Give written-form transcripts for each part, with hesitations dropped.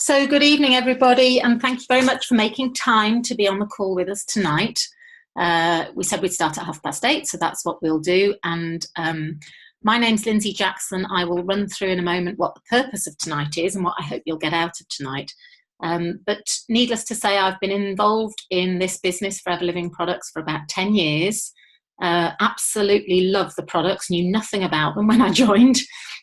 So good evening, everybody, and thank you very much for making time to be on the call with us tonight. We said we'd start at 8:30, so that's what we'll do. And my name's Lindsay Jackson. I will run through in a moment what the purpose of tonight is and what I hope you'll get out of tonight. But needless to say, I've been involved in this business, Forever Living Products, for about 10 years. Absolutely love the products, knew nothing about them when I joined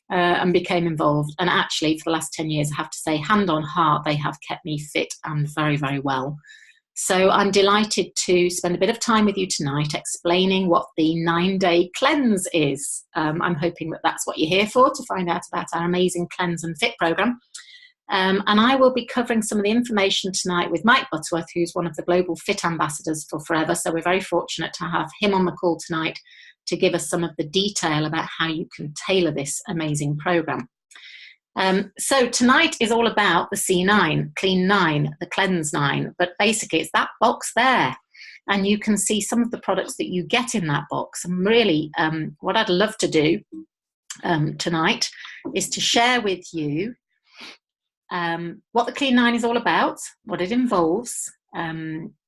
and became involved. And actually, for the last 10 years, I have to say, hand on heart, they have kept me fit and very, very well. So I'm delighted to spend a bit of time with you tonight explaining what the 9-day cleanse is. I'm hoping that that's what you're here for, to find out about our amazing Cleanse and Fit program. And I will be covering some of the information tonight with Mike Butterworth, who's one of the global fit ambassadors for Forever. So we're very fortunate to have him on the call tonight to give us some of the detail about how you can tailor this amazing program. So tonight is all about the C9, Clean 9, the Cleanse 9, but basically it's that box there. And you can see some of the products that you get in that box. And really, what I'd love to do tonight is to share with you what the Clean 9 is all about, what it involves,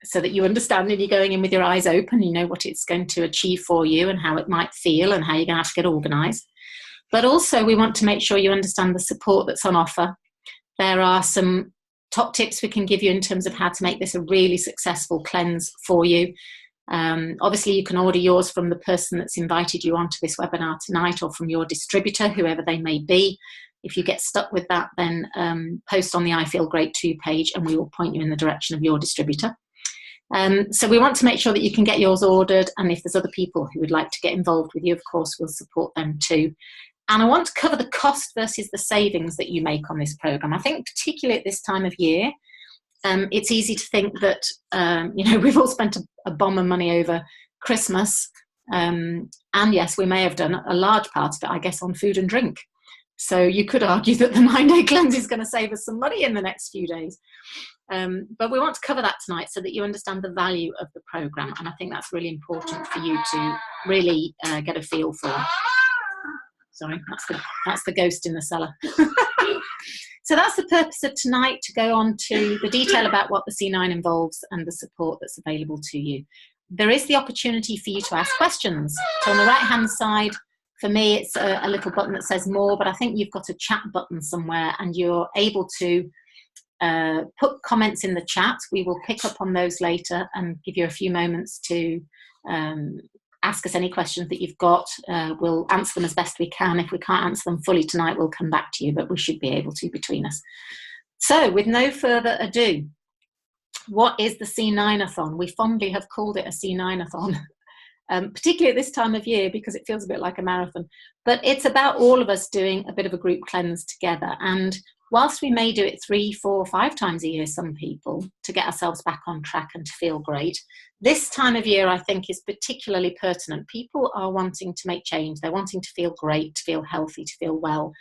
so that you understand and you're going in with your eyes open, you know what it's going to achieve for you and how it might feel and how you're going to have to get organised. But also we want to make sure you understand the support that's on offer. There are some top tips we can give you in terms of how to make this a really successful cleanse for you. Obviously you can order yours from the person that's invited you onto this webinar tonight or from your distributor, whoever they may be. If you get stuck with that, then post on the I Feel Great 2 page and we will point you in the direction of your distributor. So we want to make sure that you can get yours ordered, and if there's other people who would like to get involved with you, of course, we'll support them too. And I want to cover the cost versus the savings that you make on this program. I think particularly at this time of year, it's easy to think that, we've all spent a bomb of money over Christmas. And yes, we may have done a large part of it, I guess, on food and drink. So you could argue that the 9-day cleanse is going to save us some money in the next few days. But we want to cover that tonight so that you understand the value of the program. And I think that's really important for you to really get a feel for. Sorry, that's the ghost in the cellar. So that's the purpose of tonight, to go on to the detail about what the C9 involves and the support that's available to you. There is the opportunity for you to ask questions. So on the right-hand side, for me, it's a little button that says more, but I think you've got a chat button somewhere and you're able to put comments in the chat. We will pick up on those later and give you a few moments to ask us any questions that you've got. We'll answer them as best we can. If we can't answer them fully tonight, we'll come back to you, but we should be able to between us. So with no further ado, what is the C9-a-thon? We fondly have called it a C9-a-thon. Particularly at this time of year, because it feels a bit like a marathon. But it's about all of us doing a bit of a group cleanse together. And whilst we may do it 3, 4, 5 times a year, some people, to get ourselves back on track and to feel great, this time of year I think is particularly pertinent. People are wanting to make change. They're wanting to feel great, to feel healthy, to feel well.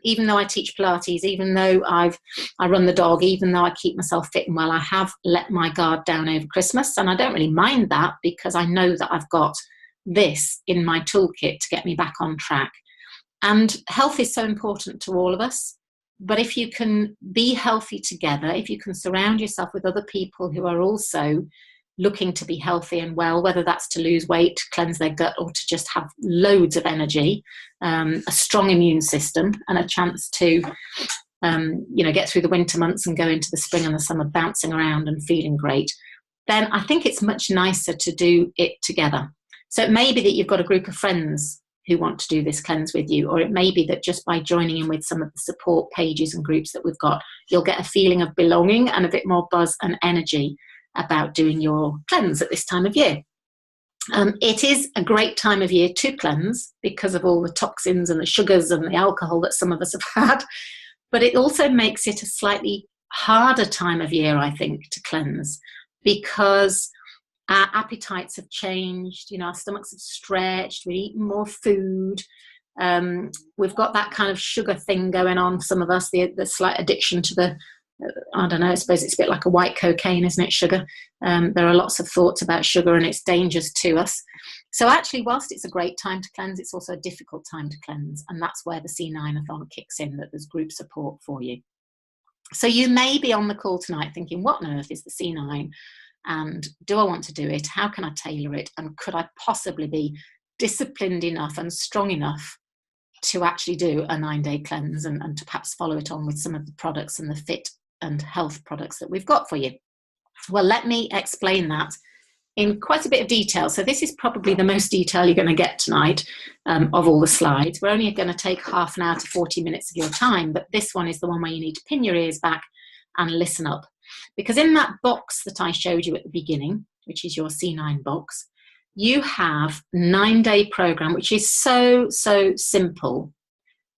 Even though I teach Pilates, even though I run the dog, even though I keep myself fit and well, I have let my guard down over Christmas, and I don't really mind that because I know that I've got this in my toolkit to get me back on track. And health is so important to all of us, but if you can be healthy together, if you can surround yourself with other people who are also looking to be healthy and well, whether that's to lose weight, cleanse their gut, or to just have loads of energy, a strong immune system, and a chance to, get through the winter months and go into the spring and the summer bouncing around and feeling great, then I think it's much nicer to do it together. So it may be that you've got a group of friends who want to do this cleanse with you, or it may be that just by joining in with some of the support pages and groups that we've got, you'll get a feeling of belonging and a bit more buzz and energy about doing your cleanse at this time of year. It is a great time of year to cleanse because of all the toxins and the sugars and the alcohol that some of us have had, but it also makes it a slightly harder time of year, I think, to cleanse, because our appetites have changed, our stomachs have stretched, we're eating more food, we've got that kind of sugar thing going on, some of us, the slight addiction to the I don't know, I suppose it's a bit like a white cocaine, isn't it, sugar? There are lots of thoughts about sugar and its dangers to us. So actually, whilst it's a great time to cleanse, it's also a difficult time to cleanse. And that's where the C9-a-thon kicks in, that there's group support for you. So you may be on the call tonight thinking, what on earth is the C9? And do I want to do it? How can I tailor it? And could I possibly be disciplined enough and strong enough to actually do a 9-day cleanse and to perhaps follow it on with some of the products and the fit and health products that we've got for you? Well, let me explain that in quite a bit of detail. So this is probably the most detail you're going to get tonight of all the slides. We're only going to take half an hour to 40 minutes of your time, but this one is the one where you need to pin your ears back and listen up. Because in that box that I showed you at the beginning, which is your C9 box, you have a 9-day program, which is so simple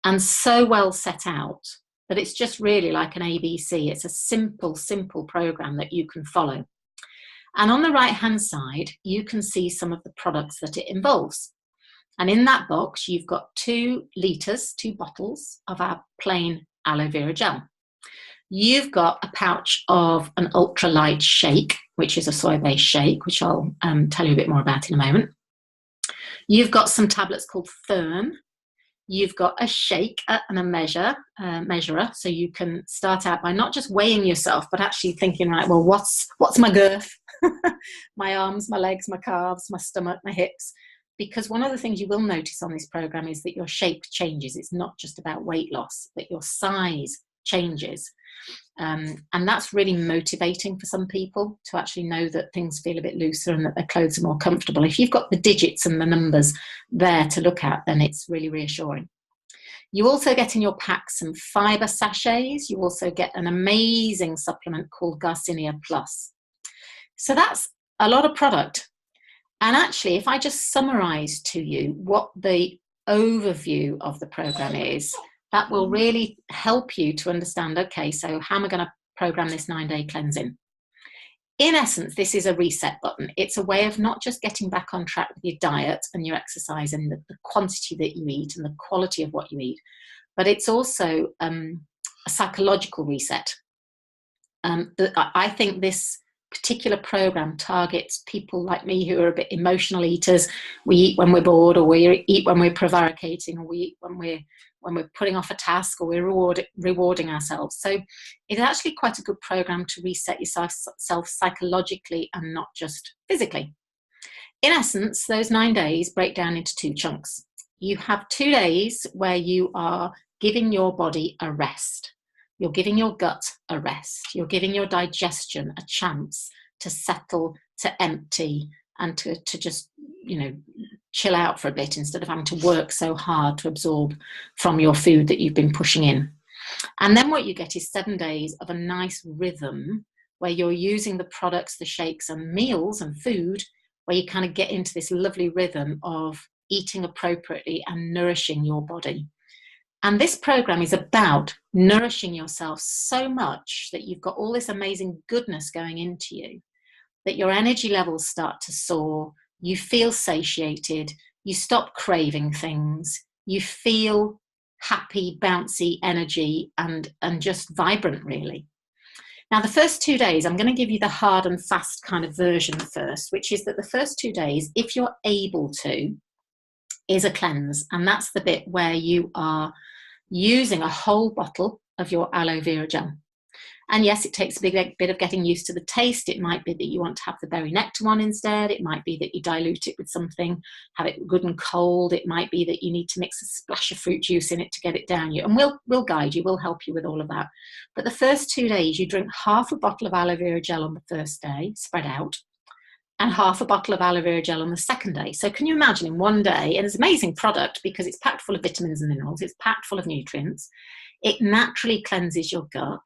and so well set out that it's just really like an ABC. It's a simple program that you can follow. And on the right-hand side, you can see some of the products that it involves. And in that box, you've got 2 litres, 2 bottles of our plain aloe vera gel. You've got a pouch of an ultralight shake, which is a soy-based shake, which I'll tell you a bit more about in a moment. You've got some tablets called Firm. You've got a shake and a measurer, so you can start out by not just weighing yourself, but actually thinking, right, well, what's my girth? My arms, my legs, my calves, my stomach, my hips. Because one of the things you will notice on this program is that your shape changes. It's not just about weight loss, but your size changes. And that's really motivating for some people to actually know that things feel a bit looser and that their clothes are more comfortable. If you've got the digits and the numbers there to look at, then it's really reassuring. You also get in your pack some fibre sachets. You also get an amazing supplement called Garcinia Plus. So that's a lot of product. And actually, if I just summarise to you what the overview of the program is, that will really help you to understand, okay, so how am I going to program this 9-day cleansing? In essence, this is a reset button. It's a way of not just getting back on track with your diet and your exercise and the quantity that you eat and the quality of what you eat, but it's also a psychological reset. I think this particular program targets people like me who are a bit emotional eaters. We eat when we're bored, or we eat when we're prevaricating, or we eat when we're putting off a task, or we're rewarding ourselves. So it's actually quite a good program to reset yourself psychologically and not just physically. In essence, those 9 days break down into 2 chunks. You have 2 days where you are giving your body a rest. You're giving your gut a rest. You're giving your digestion a chance to settle, to empty, and to just, chill out for a bit instead of having to work so hard to absorb from your food that you've been pushing in. And then what you get is 7 days of a nice rhythm where you're using the products, the shakes and meals and food, where you kind of get into this lovely rhythm of eating appropriately and nourishing your body. And this program is about nourishing yourself so much that you've got all this amazing goodness going into you, that your energy levels start to soar, you feel satiated, you stop craving things, you feel happy, bouncy energy and just vibrant, really. Now, the first 2 days, I'm going to give you the hard and fast kind of version first, which is that the first 2 days, if you're able to, is a cleanse. And that's the bit where you are using a whole bottle of your aloe vera gel. And yes, it takes a bit of getting used to the taste. It might be that you want to have the berry nectar one instead. It might be that you dilute it with something, have it good and cold. It might be that you need to mix a splash of fruit juice in it to get it down you. And we'll guide you, we'll help you with all of that. But the first 2 days, you drink half a bottle of aloe vera gel on the first day, spread out, and half a bottle of aloe vera gel on the second day. So can you imagine in 1 day, and it's an amazing product because it's packed full of vitamins and minerals, it's packed full of nutrients, it naturally cleanses your gut.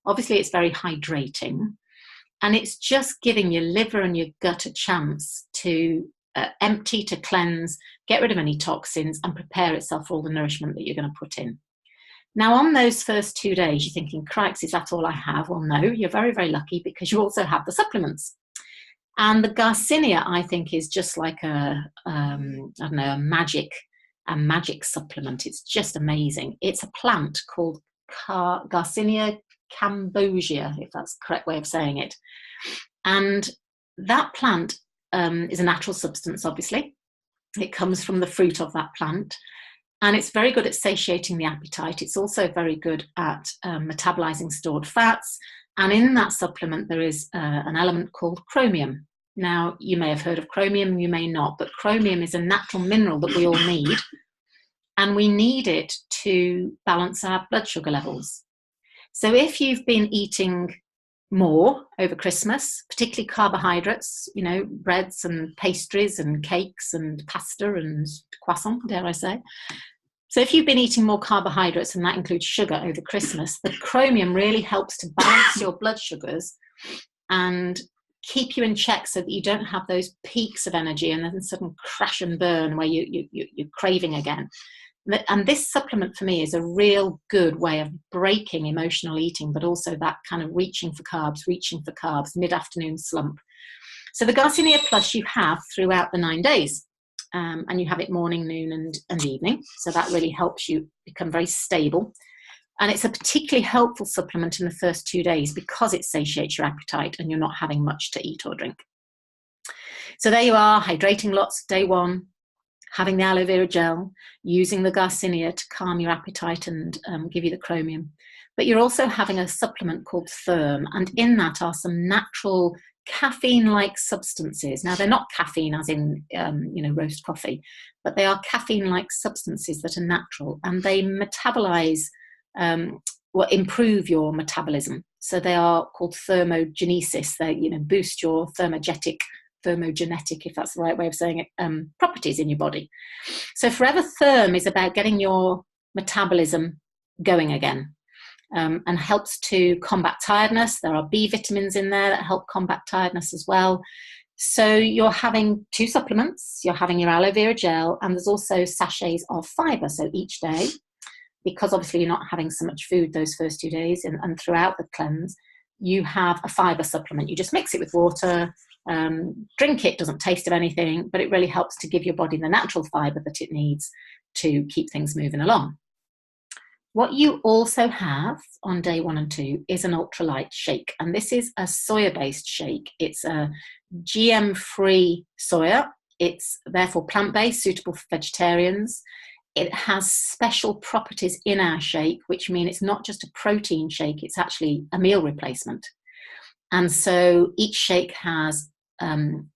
Obviously, it's very hydrating, and it's just giving your liver and your gut a chance to empty, to cleanse, get rid of any toxins, and prepare itself for all the nourishment that you're going to put in. Now, on those first 2 days, you're thinking, crikes, is that all I have? Well, no, you're very, very lucky because you also have the supplements. And the Garcinia, I think, is just like a magic supplement. It's just amazing. It's a plant called Garcinia cambogia, if that's the correct way of saying it. And that plant is a natural substance, obviously. It comes from the fruit of that plant. And it's very good at satiating the appetite. It's also very good at metabolizing stored fats. And in that supplement, there is an element called chromium. Now, you may have heard of chromium, you may not, but chromium is a natural mineral that we all need. And we need it to balance our blood sugar levels. So if you've been eating more over Christmas, particularly carbohydrates, you know, breads and pastries and cakes and pasta and croissant, dare I say. So if you've been eating more carbohydrates, and that includes sugar over Christmas, the chromium really helps to balance your blood sugars and keep you in check so that you don't have those peaks of energy and then sudden crash and burn where you're craving again. And this supplement for me is a real good way of breaking emotional eating, but also that kind of reaching for carbs, mid-afternoon slump. So the Garcinia Plus you have throughout the 9 days, and you have it morning, noon and evening. So that really helps you become very stable. And it's a particularly helpful supplement in the first 2 days because it satiates your appetite and you're not having much to eat or drink. So there you are, hydrating lots, day 1. Having the aloe vera gel, using the Garcinia to calm your appetite and give you the chromium. But you're also having a supplement called Therm, and in that are some natural caffeine-like substances. Now, they're not caffeine as in, roast coffee, but they are caffeine-like substances that are natural, and they metabolize, improve your metabolism. So they are called thermogenesis. They, boost your thermogenetic, if that's the right way of saying it, properties in your body. So Forever Therm is about getting your metabolism going again, and helps to combat tiredness. There are B vitamins in there that help combat tiredness as well. So you're having 2 supplements. You're having your aloe vera gel, and there's also sachets of fiber. So each day, because obviously you're not having so much food those first 2 days and throughout the cleanse, you have a fiber supplement. You just mix it with water, drink it, doesn't taste of anything, but it really helps to give your body the natural fiber that it needs to keep things moving along. What you also have on day 1 and 2 is an ultralight shake, and this is a soya-based shake. It's a GM-free soya. It's therefore plant-based, suitable for vegetarians. It has special properties in our shake, which mean it's not just a protein shake, it's actually a meal replacement. And so each shake has an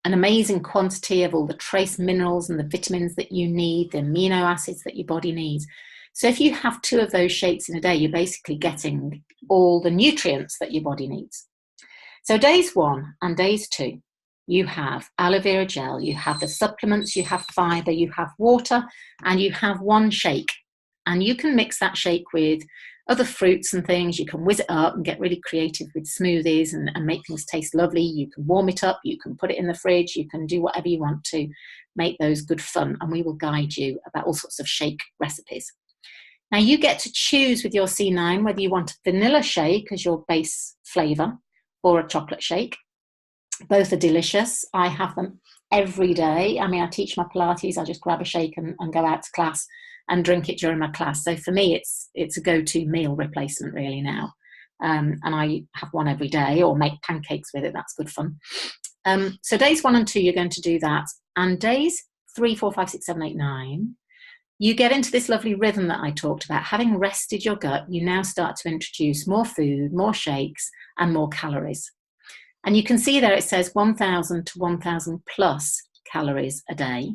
amazing quantity of all the trace minerals and the vitamins that you need, the amino acids that your body needs. So if you have 2 of those shakes in a day, you're basically getting all the nutrients that your body needs. So days 1 and days 2, you have aloe vera gel, you have the supplements, you have fiber, you have water, and you have 1 shake. And you can mix that shake with other fruits and things. You can whiz it up and get really creative with smoothies and make things taste lovely. You can warm it up, you can put it in the fridge, you can do whatever you want to make those good fun. And we will guide you about all sorts of shake recipes. Now you get to choose with your C9 whether you want a vanilla shake as your base flavor or a chocolate shake. Both are delicious. I have them every day. I mean, I teach my Pilates, I just grab a shake and go out to class and drink it during my class. So for me, it's a go-to meal replacement really now. And I have one every day or make pancakes with it. That's good fun. So days 1 and 2, you're going to do that. And days 3, 4, 5, 6, 7, 8, 9, you get into this lovely rhythm that I talked about. Having rested your gut, you now start to introduce more food, more shakes, and more calories. And you can see there it says 1,000 to 1,000 plus calories a day.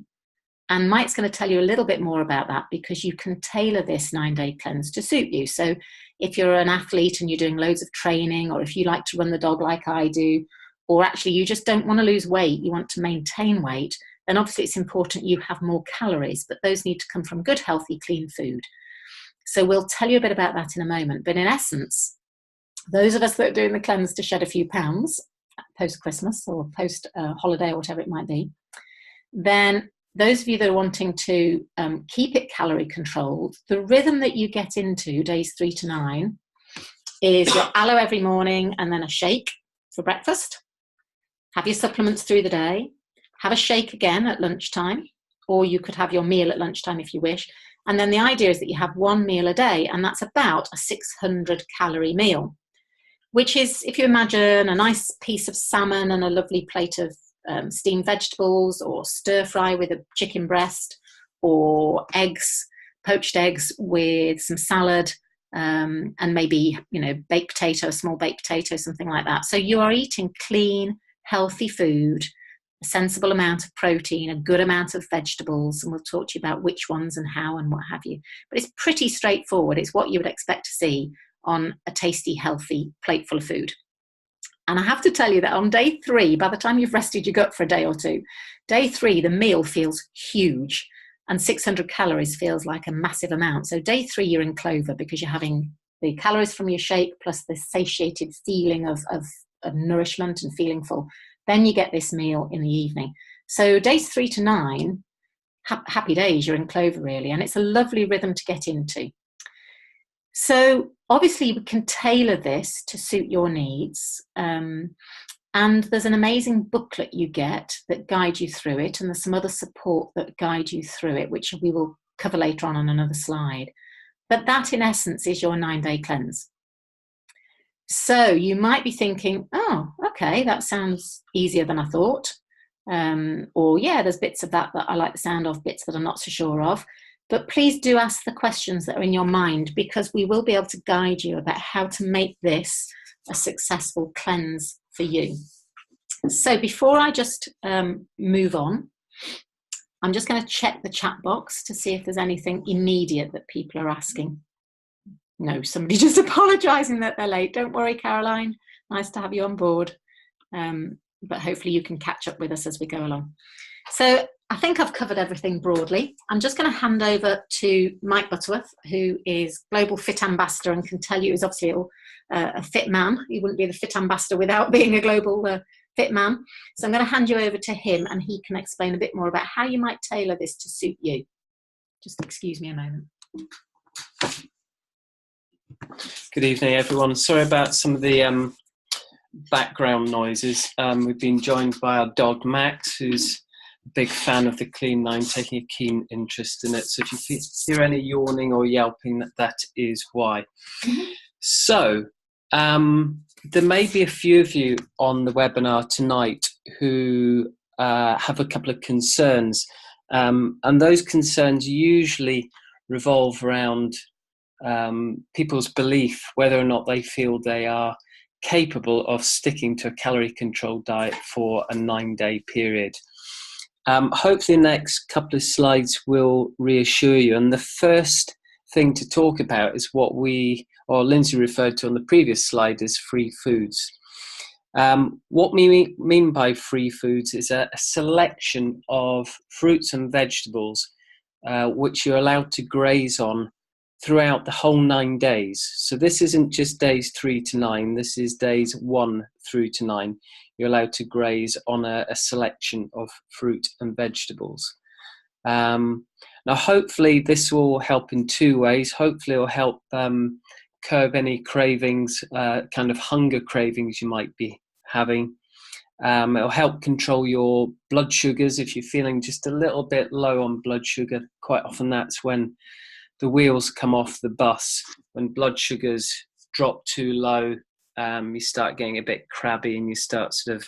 And Mike's going to tell you a little bit more about that because you can tailor this 9-day cleanse to suit you. So if you're an athlete and you're doing loads of training, or if you like to run the dog like I do, or actually you just don't want to lose weight, you want to maintain weight, then obviously it's important you have more calories, but those need to come from good, healthy, clean food. So we'll tell you a bit about that in a moment. But in essence, those of us that are doing the cleanse to shed a few pounds post-Christmas or post-holiday or whatever it might be, then those of you that are wanting to keep it calorie controlled, the rhythm that you get into days 3 to 9 is your aloe every morning and then a shake for breakfast. Have your supplements through the day. Have a shake again at lunchtime, or you could have your meal at lunchtime if you wish. And then the idea is that you have 1 meal a day, and that's about a 600 calorie meal, which is, if you imagine a nice piece of salmon and a lovely plate of steamed vegetables, or stir fry with a chicken breast, or eggs, poached eggs with some salad, and maybe, baked potato, a small baked potato, something like that. So you are eating clean, healthy food, a sensible amount of protein, a good amount of vegetables, and we'll talk to you about which ones and how and what have you. But it's pretty straightforward. It's what you would expect to see on a tasty, healthy plate full of food. And I have to tell you that on day 3, by the time you've rested your gut for a day or two, day 3, the meal feels huge, and 600 calories feels like a massive amount. So day 3, you're in clover because you're having the calories from your shake plus the satiated feeling of nourishment and feeling full. Then you get this meal in the evening. So days 3 to 9, happy days, you're in clover really, and it's a lovely rhythm to get into. So obviously we can tailor this to suit your needs. And there's an amazing booklet you get that guides you through it. And there's some other support that guide you through it, which we will cover later on another slide. But that in essence is your 9-day cleanse. So you might be thinking, oh, okay, that sounds easier than I thought. Or yeah, there's bits of that I like the sound of, bits that I'm not so sure of. But please do ask the questions that are in your mind, because we will be able to guide you about how to make this a successful cleanse for you. So before I just move on, I'm just going to check the chat box to see if there's anything immediate that people are asking. No, somebody just apologising that they're late. Don't worry, Caroline. Nice to have you on board. But hopefully you can catch up with us as we go along. So I think I've covered everything broadly. I'm just going to hand over to Mike Butterworth, who is Global Fit Ambassador and can tell you, is obviously a fit man. He wouldn't be the fit ambassador without being a global fit man. So I'm going to hand you over to him, and he can explain a bit more about how you might tailor this to suit you. Just excuse me a moment. Good evening, everyone. Sorry about some of the background noises. We've been joined by our dog, Max, who's a big fan of the Clean 9, taking a keen interest in it. So if you hear any yawning or yelping, that is why. Mm-hmm. So there may be a few of you on the webinar tonight who have a couple of concerns. And those concerns usually revolve around people's belief whether or not they feel they are capable of sticking to a calorie controlled diet for a 9-day period. Hopefully the next couple of slides will reassure you. And the first thing to talk about is what Lindsay referred to on the previous slide as free foods. What we mean by free foods is a selection of fruits and vegetables which you're allowed to graze on throughout the whole 9 days. So this isn't just days 3 to 9, this is days 1 through to 9. You're allowed to graze on a selection of fruit and vegetables. Now hopefully this will help in 2 ways. Hopefully it will help curb any cravings, kind of hunger cravings you might be having. It'll help control your blood sugars if you're feeling just a little bit low on blood sugar. Quite often that's when the wheels come off the bus. When blood sugars drop too low, you start getting a bit crabby and you start sort of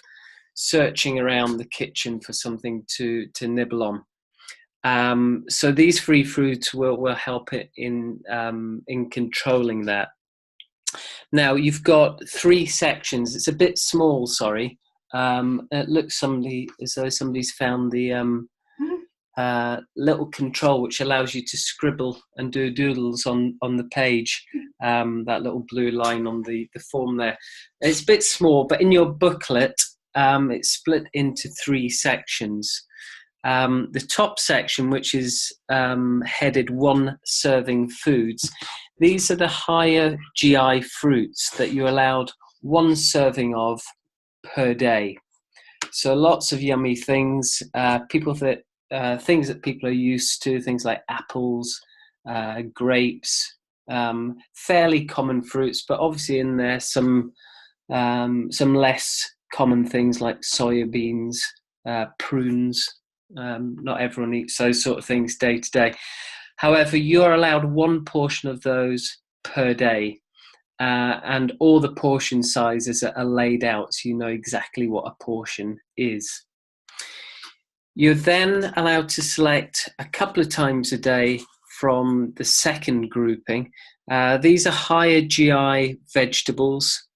searching around the kitchen for something to nibble on. So these free fruits will help it in controlling that. Now you've got 3 sections. It's a bit small, sorry. It looks as though somebody's found the little control which allows you to scribble and do doodles on the page, that little blue line on the form there. It's a bit small, but in your booklet it's split into 3 sections. The top section, which is headed 1 serving foods, these are the higher GI fruits that you're allowed 1 serving of per day. So lots of yummy things, things that people are used to, things like apples, grapes, fairly common fruits, but obviously in there some less common things like soya beans, prunes. Not everyone eats those sort of things day to day. However, you're allowed 1 portion of those per day, and all the portion sizes are laid out so you know exactly what a portion is. You're then allowed to select a couple of times a day from the second grouping. These are higher GI vegetables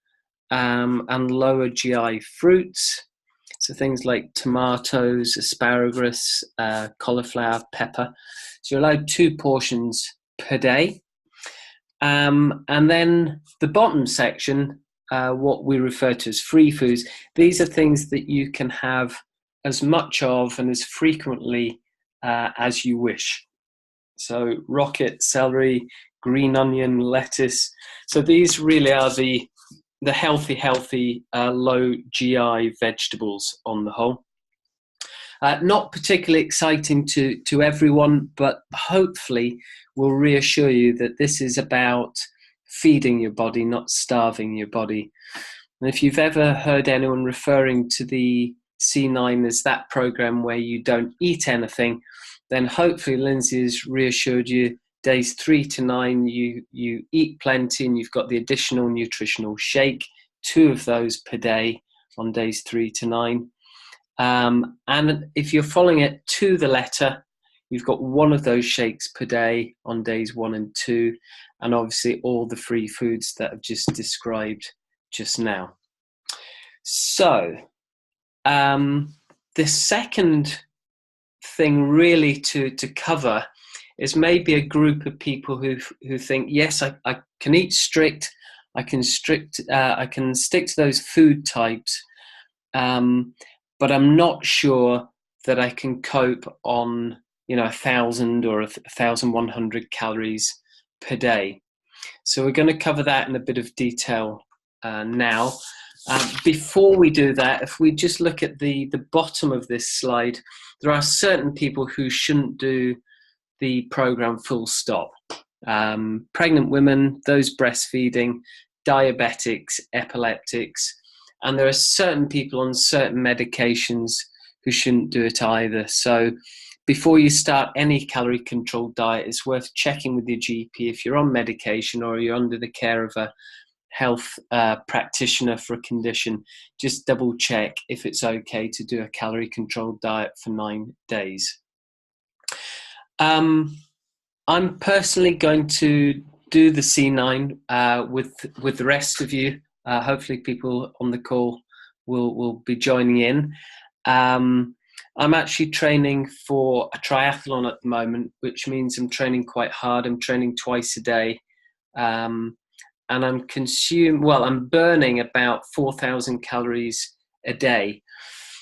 and lower GI fruits. So things like tomatoes, asparagus, cauliflower, pepper. So you're allowed 2 portions per day. And then the bottom section, what we refer to as free foods, these are things that you can have as much of and as frequently as you wish. So rocket, celery, green onion, lettuce. So these really are the healthy, low GI vegetables on the whole. Not particularly exciting to everyone, but hopefully will reassure you that this is about feeding your body, not starving your body. And if you've ever heard anyone referring to the C9 as that program where you don't eat anything, then hopefully Lindsay has reassured you days 3 to 9 you eat plenty, and you've got the additional nutritional shake, 2 of those per day on days 3 to 9. And if you're following it to the letter, you've got 1 of those shakes per day on days 1 and 2, and obviously all the free foods that I've just described just now. So the second thing really to cover is maybe a group of people who think, yes, I can eat strict, I can stick to those food types, but I'm not sure that I can cope on 1,000 or 1,100 calories per day. So we're going to cover that in a bit of detail now. Before we do that, if we just look at the bottom of this slide, there are certain people who shouldn't do the program full stop. Pregnant women, those breastfeeding, diabetics, epileptics, and there are certain people on certain medications who shouldn't do it either. So before you start any calorie controlled diet, it's worth checking with your GP if you're on medication or you're under the care of a health practitioner for a condition. Just double check if it's okay to do a calorie controlled diet for 9 days. I'm personally going to do the C9 with the rest of you. Hopefully people on the call will be joining in. I'm actually training for a triathlon at the moment, which means I'm training quite hard. I'm training twice a day. And I'm burning about 4,000 calories a day.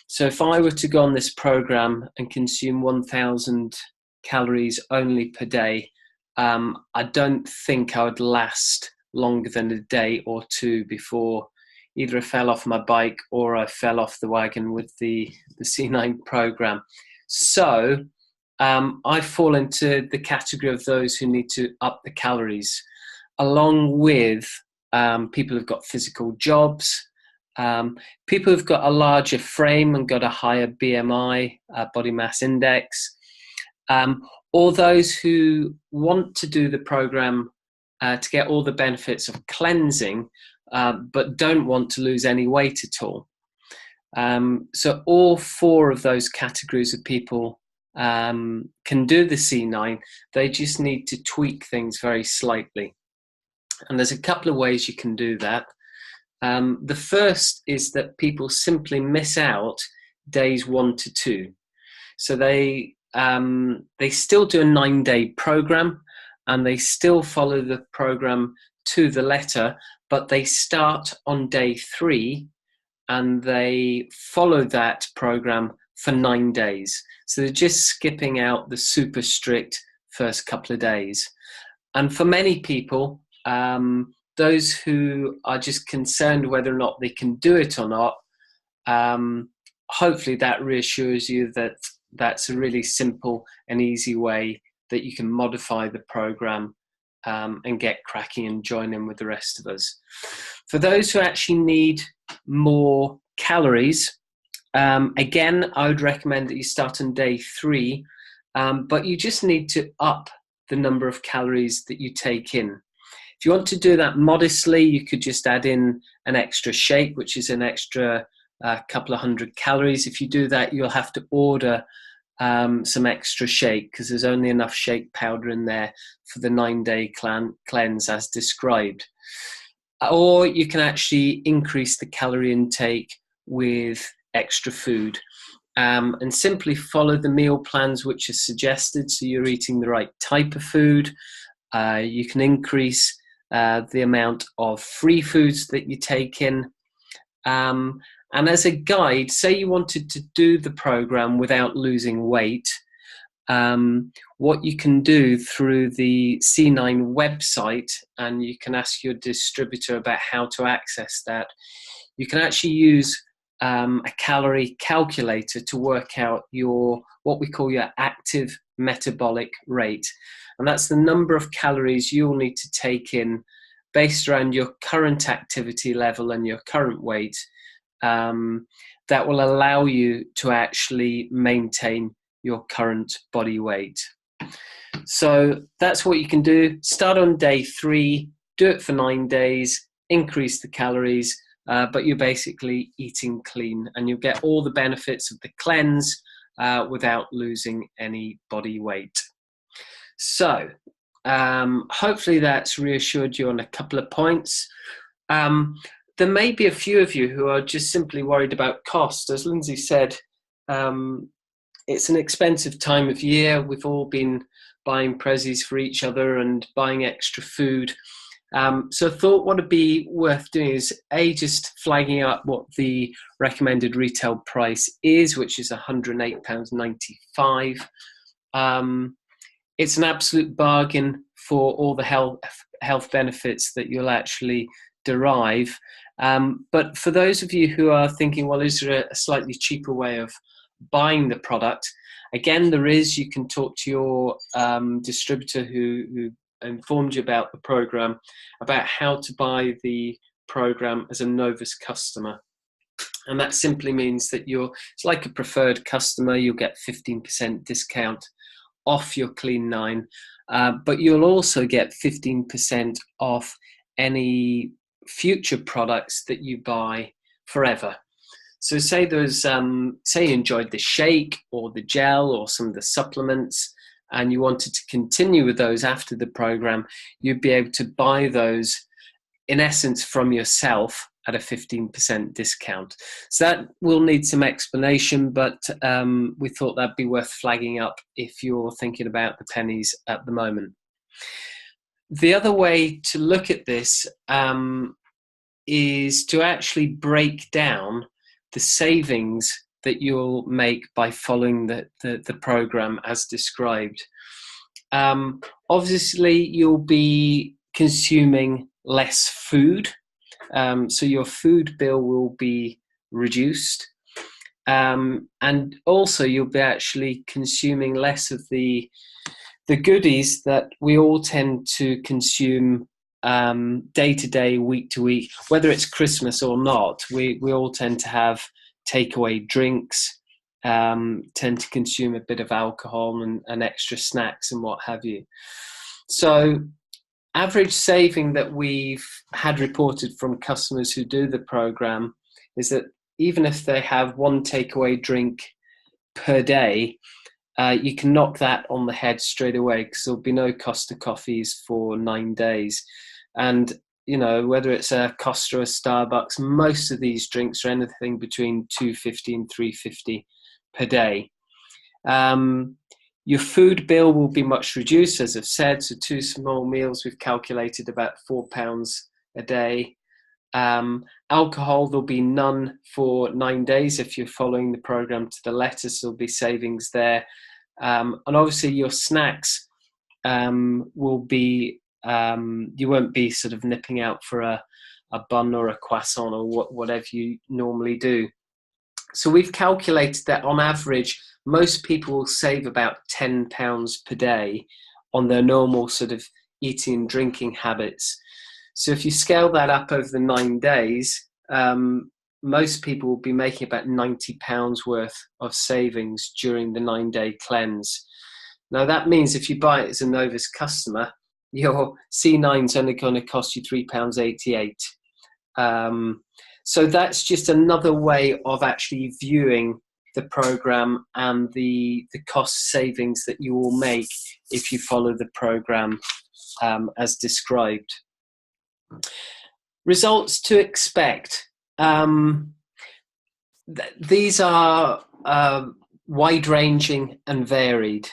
So if I were to go on this program and consume 1,000 calories only per day, I don't think I would last longer than a day or 2 before either I fell off my bike or I fell off the wagon with the C9 program. So I fall into the category of those who need to up the calories, along with people who've got physical jobs, people who've got a larger frame and got a higher BMI, body mass index, or those who want to do the program to get all the benefits of cleansing, but don't want to lose any weight at all. So all 4 of those categories of people can do the C9. They just need to tweak things very slightly. And there's a couple of ways you can do that. The first is that people simply miss out days 1 to 2. So they still do a 9-day program, and they still follow the program to the letter, but they start on day 3 and they follow that program for 9 days. So they're just skipping out the super strict first couple of days. And for many people, those who are just concerned whether or not they can do it or not, hopefully that reassures you that that's a really simple and easy way that you can modify the program and get cracking and join in with the rest of us. For those who actually need more calories, again, I would recommend that you start on day 3, but you just need to up the number of calories that you take in. If you want to do that modestly, you could just add in an extra shake, which is an extra couple of hundred calories. If you do that, you'll have to order some extra shake, because there's only enough shake powder in there for the 9-day cleanse as described. Or you can actually increase the calorie intake with extra food, and simply follow the meal plans which are suggested, so you're eating the right type of food. You can increase the amount of free foods that you take in. And as a guide, say you wanted to do the program without losing weight, what you can do through the C9 website, and you can ask your distributor about how to access that, you can actually use a calorie calculator to work out what we call your active metabolic rate. And that's the number of calories you'll need to take in based around your current activity level and your current weight, that will allow you to actually maintain your current body weight. So that's what you can do. Start on day 3, do it for 9 days, increase the calories, but you're basically eating clean, and you'll get all the benefits of the cleanse without losing any body weight. So hopefully that's reassured you on a couple of points. There may be a few of you who are just simply worried about cost. As Lindsay said, it's an expensive time of year. We've all been buying prezzies for each other and buying extra food. So I thought what would be worth doing is just flagging up what the recommended retail price is, which is £108.95. It's an absolute bargain for all the health benefits that you'll actually derive. But for those of you who are thinking, well, is there a slightly cheaper way of buying the product? Again, there is. You can talk to your distributor who informed you about the program, about how to buy the program as a Novus customer. And that simply means that it's like a preferred customer. You'll get 15% discount off your Clean 9, but you'll also get 15% off any future products that you buy forever. So say say you enjoyed the shake or the gel or some of the supplements, and you wanted to continue with those after the program, you'd be able to buy those in essence from yourself at a 15% discount. So that will need some explanation, but we thought that'd be worth flagging up if you're thinking about the pennies at the moment. The other way to look at this is to actually break down the savings that you'll make by following the program as described. Obviously, you'll be consuming less food, so your food bill will be reduced, and also you'll be actually consuming less of the goodies that we all tend to consume day to day, week to week, whether it's Christmas or not. We all tend to have takeaway drinks, tend to consume a bit of alcohol and extra snacks and what have you. So average saving that we've had reported from customers who do the program is that even if they have one takeaway drink per day, you can knock that on the head straight away, because there'll be no Costa coffees for 9 days. And whether it's a Costa or a Starbucks, most of these drinks are anything between $2.50 and $3.50 per day. Your food bill will be much reduced, as I've said. So 2 small meals, we've calculated about £4 a day. Alcohol, there'll be none for 9 days. If you're following the program to the letter, so there'll be savings there. And obviously your snacks will be, you won't be sort of nipping out for a bun or a croissant or whatever you normally do. So we've calculated that on average, most people will save about £10 per day on their normal sort of eating and drinking habits. So if you scale that up over the 9 days, most people will be making about £90 worth of savings during the 9-day cleanse. Now that means if you buy it as a Novus customer, your C9 is only going to cost you £3.88. So that's just another way of actually viewing the program and the cost savings that you will make if you follow the program as described. Results to expect. These are wide-ranging and varied.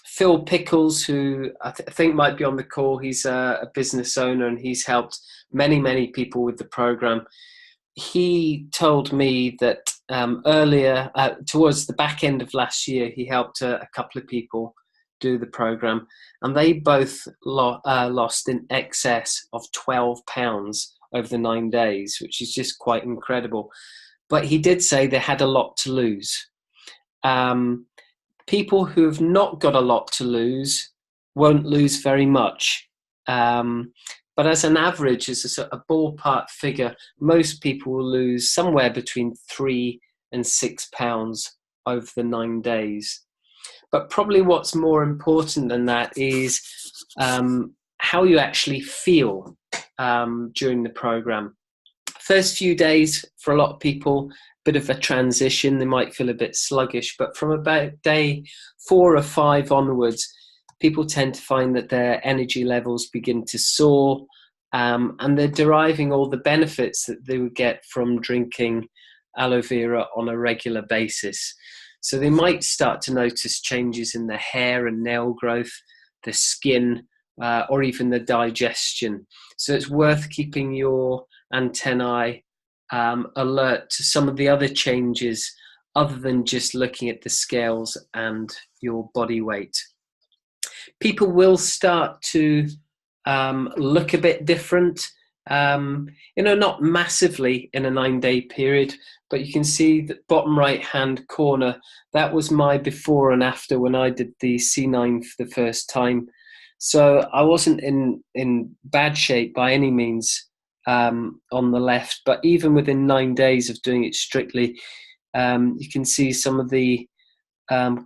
Phil Pickles, who I think might be on the call, he's a business owner and he's helped many people with the program. He told me that earlier, towards the back end of last year, he helped a couple of people do the program, and they both lost in excess of £12 over the 9 days, which is just quite incredible. But he did say they had a lot to lose. People who have not got a lot to lose won't lose very much. But as an average, as a ballpark figure, most people will lose somewhere between £3 and £6 over the 9 days. But probably what's more important than that is how you actually feel during the program. First few days, for a lot of people, bit of a transition. They might feel a bit sluggish, but from about day 4 or 5 onwards, people tend to find that their energy levels begin to soar, and they're deriving all the benefits that they would get from drinking aloe vera on a regular basis. So they might start to notice changes in their hair and nail growth, the skin, or even the digestion. So it's worth keeping your antennae alert to some of the other changes other than just looking at the scales and your body weight. People will start to look a bit different, not massively in a 9-day period, but you can see the bottom right hand corner, that was my before and after when I did the C9 for the first time. So I wasn't in bad shape by any means on the left, but even within 9 days of doing it strictly, you can see some of the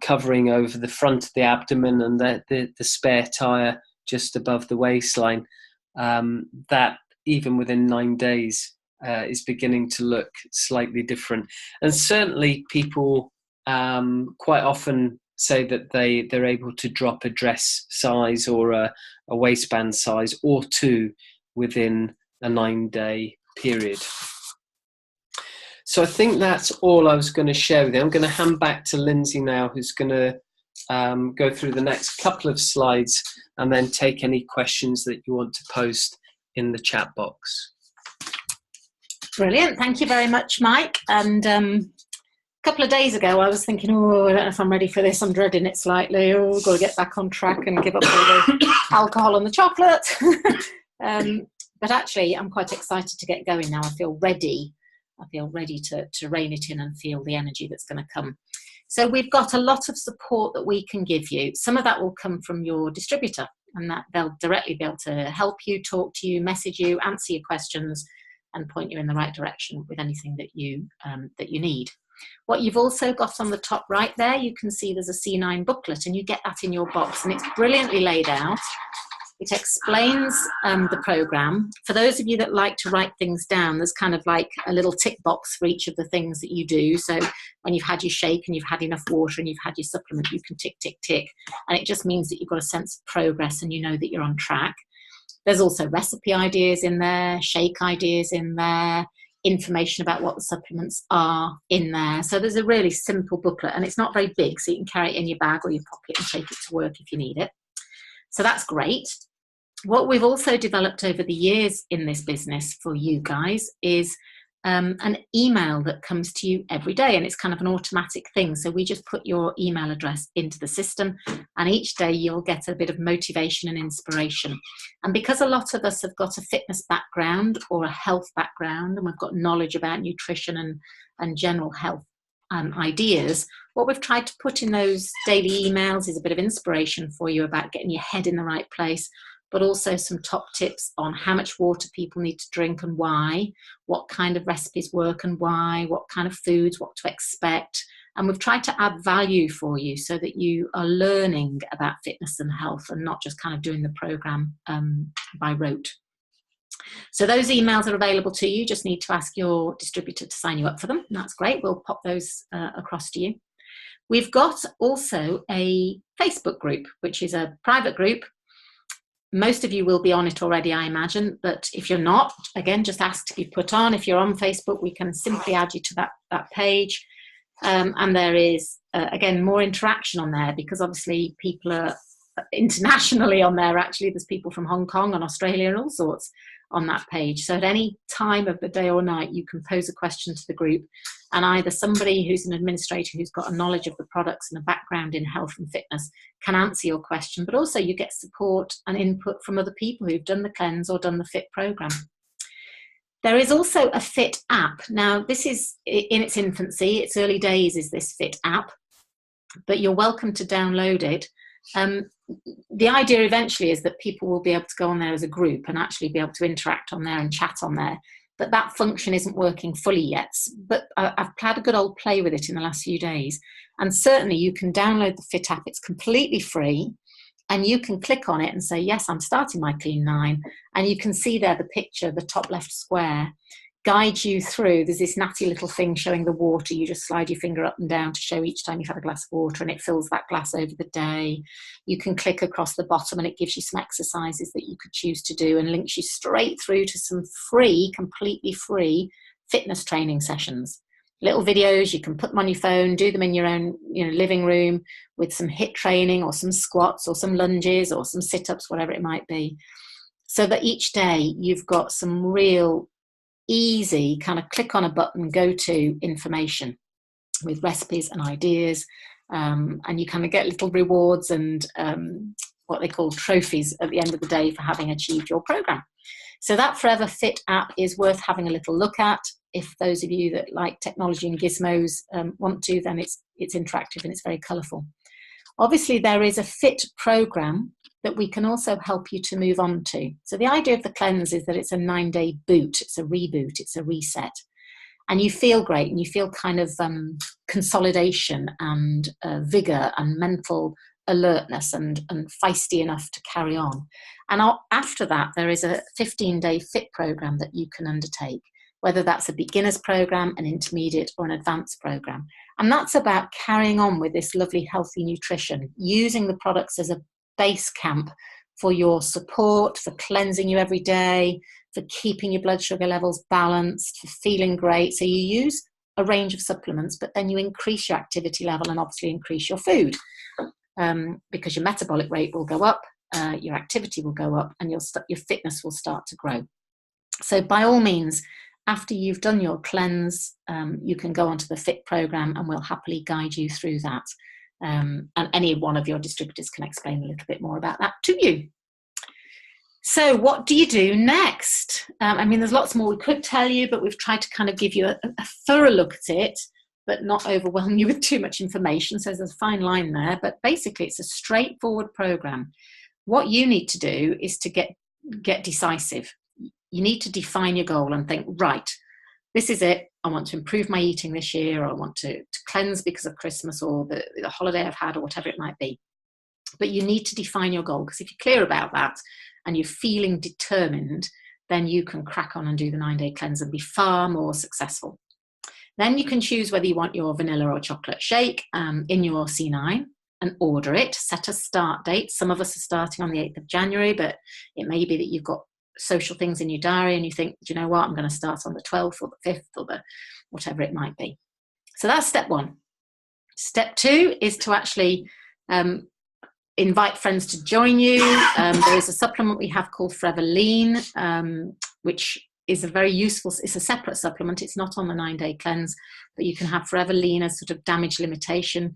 covering over the front of the abdomen and the spare tire just above the waistline. That even within 9 days is beginning to look slightly different. And certainly people quite often say that they're able to drop a dress size or a waistband size or two within a 9-day period. So I think that's all I was going to share with you. I'm going to hand back to Lindsay now, who's going to go through the next couple of slides and then take any questions that you want to post in the chat box. Brilliant. Thank you very much, Mike. And a couple of days ago, I was thinking, I don't know if I'm ready for this. I'm dreading it slightly. I've got to get back on track and give up all the alcohol and the chocolate. But actually, I'm quite excited to get going now. I feel ready to rein it in and feel the energy that's going to come. So we've got a lot of support that we can give you. Some of that will come from your distributor, and that they'll directly be able to help you, talk to you, message you, answer your questions, and point you in the right direction with anything that you need. What you've also got on the top right there, you can see there's a C9 booklet, and you get that in your box, and it's brilliantly laid out. It explains the program. For those of you that like to write things down, there's kind of like a little tick box for each of the things that you do. So when you've had your shake and you've had enough water and you've had your supplement, you can tick, tick, tick. And it just means that you've got a sense of progress and you know that you're on track. There's also recipe ideas in there, shake ideas in there, information about what the supplements are in there. So there's a really simple booklet, and it's not very big, so you can carry it in your bag or your pocket and take it to work if you need it. So that's great. What we've also developed over the years in this business for you guys is an email that comes to you every day, and it's kind of an automatic thing. So we just put your email address into the system, and each day you'll get a bit of motivation and inspiration. And because a lot of us have got a fitness background or a health background, and we've got knowledge about nutrition and general health ideas, what we've tried to put in those daily emails is a bit of inspiration for you about getting your head in the right place, but also some top tips on how much water people need to drink and why, what kind of recipes work and why, what kind of foods, what to expect. And we've tried to add value for you so that you are learning about fitness and health and not just kind of doing the program by rote. So those emails are available to you. Just need to ask your distributor to sign you up for them. And that's great. We'll pop those across to you. We've got also a Facebook group, which is a private group. Most of you will be on it already, I imagine, but if you're not, again, just ask to be put on. If you're on Facebook, we can simply add you to that page. And there is, again, more interaction on there, because obviously people are internationally on there. Actually, there's people from Hong Kong and Australia and all sorts on that page. So at any time of the day or night, you can pose a question to the group, and either somebody who's an administrator who's got a knowledge of the products and a background in health and fitness can answer your question, but also you get support and input from other people who've done the cleanse or done the fit program. There is also a Fit app. Now, this is in its infancy. It's early days, is this Fit app, but you're welcome to download it. The idea eventually is that people will be able to go on there as a group and actually be able to interact on there and chat on there. But that function isn't working fully yet. But I've had a good old play with it in the last few days. And certainly you can download the Fit app. It's completely free. And you can click on it and say, yes, I'm starting my Clean 9. And you can see there the picture, the top left square, guides you through. There's this natty little thing showing the water. You just slide your finger up and down to show each time you've had a glass of water, and it fills that glass over the day. You can click across the bottom and it gives you some exercises that you could choose to do and links you straight through to some free, completely free fitness training sessions. Little videos, you can put them on your phone, do them in your own living room with some HIIT training or some squats or some lunges or some sit-ups, whatever it might be. So that each day you've got some real easy kind of click on a button, go to information with recipes and ideas. And you kind of get little rewards and what they call trophies at the end of the day for having achieved your program. So that Forever Fit app is worth having a little look at. If those of you that like technology and gizmos want to, then it's interactive and it's very colourful. Obviously, there is a fit program that we can also help you to move on to. So the idea of the cleanse is that it's a 9-day boot, it's a reboot, it's a reset. And you feel great and you feel kind of consolidation and vigour and mental alertness and feisty enough to carry on. And after that, there is a 15-day fit program that you can undertake, whether that's a beginner's program, an intermediate or an advanced program. And that's about carrying on with this lovely healthy nutrition, using the products as a base camp for your support, for cleansing you every day, for keeping your blood sugar levels balanced, for feeling great. So you use a range of supplements, but then you increase your activity level and obviously increase your food because your metabolic rate will go up, your activity will go up, and your fitness will start to grow. So by all means, after you've done your cleanse, you can go onto the FIT program and we'll happily guide you through that. And any one of your distributors can explain a little bit more about that to you. So what do you do next? I mean, there's lots more we could tell you, but we've tried to kind of give you a thorough look at it, but not overwhelm you with too much information. So there's a fine line there, but basically it's a straightforward program. What you need to do is to get decisive. You need to define your goal and think, right, this is it. I want to improve my eating this year, or I want to cleanse because of Christmas or the holiday I've had, or whatever it might be. But you need to define your goal, because if you're clear about that and you're feeling determined, then you can crack on and do the 9-day cleanse and be far more successful. Then you can choose whether you want your vanilla or chocolate shake in your C9 and order it, set a start date. Some of us are starting on the 8th of January, but it may be that you've got social things in your diary and you think, do you know what, I'm going to start on the 12th or the 5th or the whatever it might be. So that's step one. Step two is to actually invite friends to join you. There is a supplement we have called Forever Lean, which is a very useful, it's a separate supplement. It's not on the 9-day cleanse, but you can have Forever Lean as sort of damage limitation,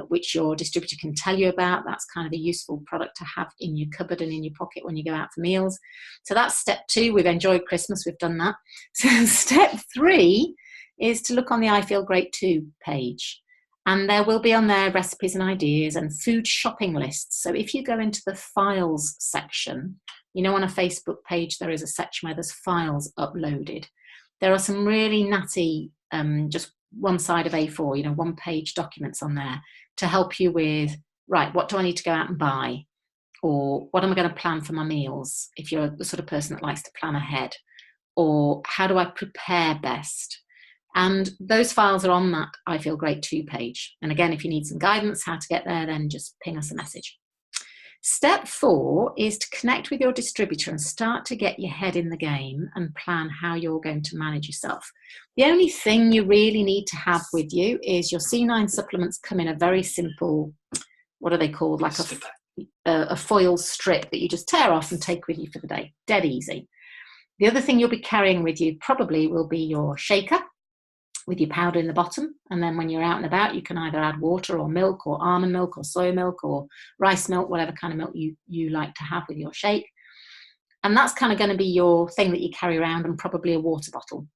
which your distributor can tell you about. That's kind of a useful product to have in your cupboard and in your pocket when you go out for meals. So that's step two. We've enjoyed Christmas. We've done that. So step three is to look on the I Feel Great Too page. And there will be on there recipes and ideas and food shopping lists. So if you go into the files section, you know, on a Facebook page, there is a section where there's files uploaded. There are some really natty, just one side of A4, you know, 1-page documents on there to help you with, right, what do I need to go out and buy? Or what am I going to plan for my meals, if you're the sort of person that likes to plan ahead? Or how do I prepare best? And those files are on that I Feel Great 2 page. And again, if you need some guidance how to get there, then just ping us a message. Step 4 is to connect with your distributor and start to get your head in the game and plan how you're going to manage yourself. The only thing you really need to have with you is your C9 supplements come in a very simple, what are they called? Like a foil strip that you just tear off and take with you for the day. Dead easy. The other thing you'll be carrying with you probably will be your shaker with your powder in the bottom, and then when you're out and about you can either add water or milk or almond milk or soy milk or rice milk, whatever kind of milk you like to have with your shake. And that's kind of going to be your thing that you carry around, and probably a water bottle.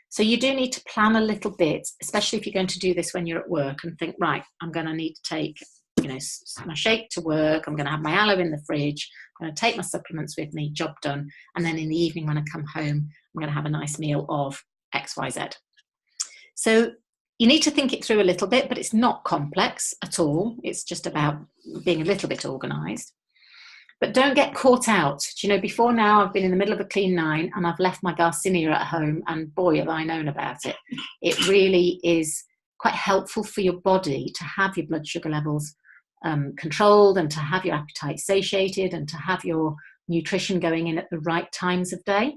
So you do need to plan a little bit, especially if you're going to do this when you're at work, and think, right, I'm going to need to take, you know, my shake to work, I'm going to have my aloe in the fridge, I'm going to take my supplements with me, job done. And then in the evening when I come home, I'm going to have a nice meal of XYZ. So you need to think it through a little bit, but it's not complex at all. It's just about being a little bit organised. But don't get caught out. Do you know, before now I've been in the middle of a clean 9 and I've left my Garcinia at home, and boy have I known about it. It really is quite helpful for your body to have your blood sugar levels controlled, and to have your appetite satiated, and to have your nutrition going in at the right times of day.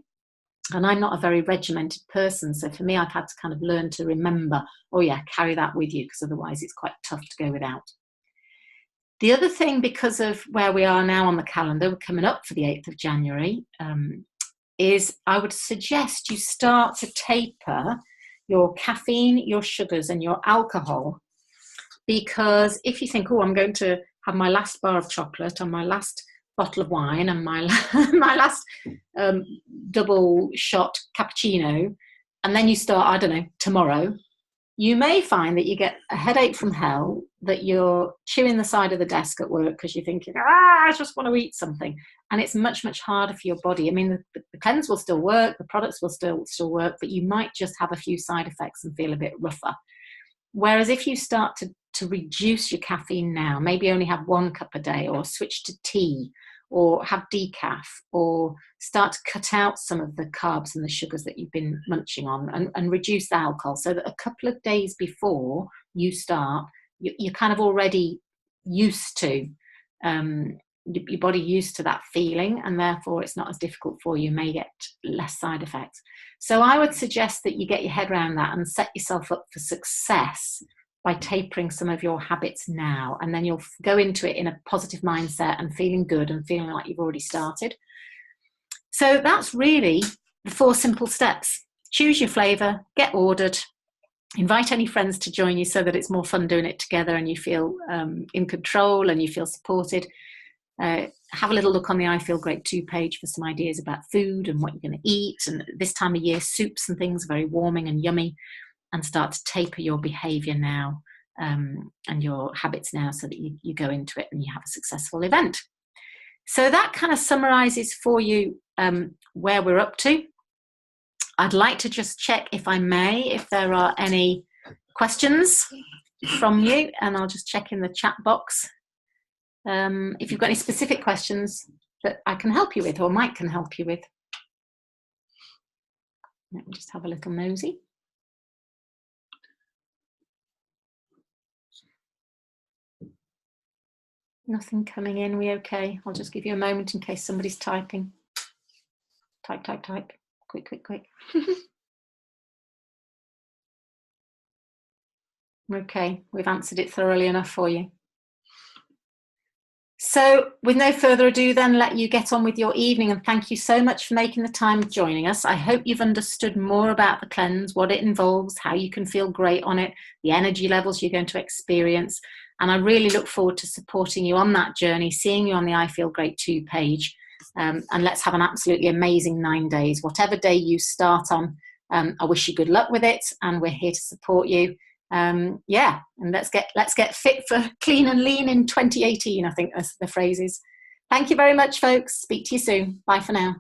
And I'm not a very regimented person, so for me I've had to kind of learn to remember, oh yeah, carry that with you, because otherwise it's quite tough to go without. The other thing, because of where we are now on the calendar, we're coming up for the 8th of January, is I would suggest you start to taper your caffeine, your sugars and your alcohol. Because if you think, oh, I'm going to have my last bar of chocolate and my last bottle of wine and my last double shot cappuccino, and then you start, I don't know, tomorrow, you may find that you get a headache from hell, that you're chewing the side of the desk at work because you're thinking, I just want to eat something. And it's much, much harder for your body. I mean, the cleanse will still work, the products will still work, but you might just have a few side effects and feel a bit rougher. Whereas if you start to reduce your caffeine now, maybe only have 1 cup a day, or switch to tea, or have decaf, or start to cut out some of the carbs and the sugars that you've been munching on, and reduce the alcohol, so that a couple of days before you start, you're kind of already used to, your body used to that feeling, and therefore it's not as difficult for you, may get less side effects. So I would suggest that you get your head around that and set yourself up for success by tapering some of your habits now, and then you'll go into it in a positive mindset and feeling good and feeling like you've already started. So that's really the 4 simple steps. Choose your flavour, get ordered, invite any friends to join you so that it's more fun doing it together and you feel in control and you feel supported. Have a little look on the I Feel Great 2 page for some ideas about food and what you're going to eat. And this time of year, soups and things are very warming and yummy. And start to taper your behaviour now and your habits now, so that you go into it and you have a successful event. So that kind of summarises for you where we're up to. I'd like to just check, if I may, if there are any questions from you, and I'll just check in the chat box. If you've got any specific questions that I can help you with, or Mike can help you with. Let me just have a little nosy. Nothing coming in, we okay? I'll just give you a moment in case somebody's typing. Type. Quick. Okay, we've answered it thoroughly enough for you. So with no further ado then, let you get on with your evening, and thank you so much for making the time of joining us. I hope you've understood more about the cleanse, what it involves, how you can feel great on it, the energy levels you're going to experience. And I really look forward to supporting you on that journey, seeing you on the I Feel Great 2 page. And let's have an absolutely amazing 9 days. Whatever day you start on, I wish you good luck with it, and we're here to support you. And let's get fit for clean and lean in 2018, I think that's the phrase is. Thank you very much, folks. Speak to you soon. Bye for now.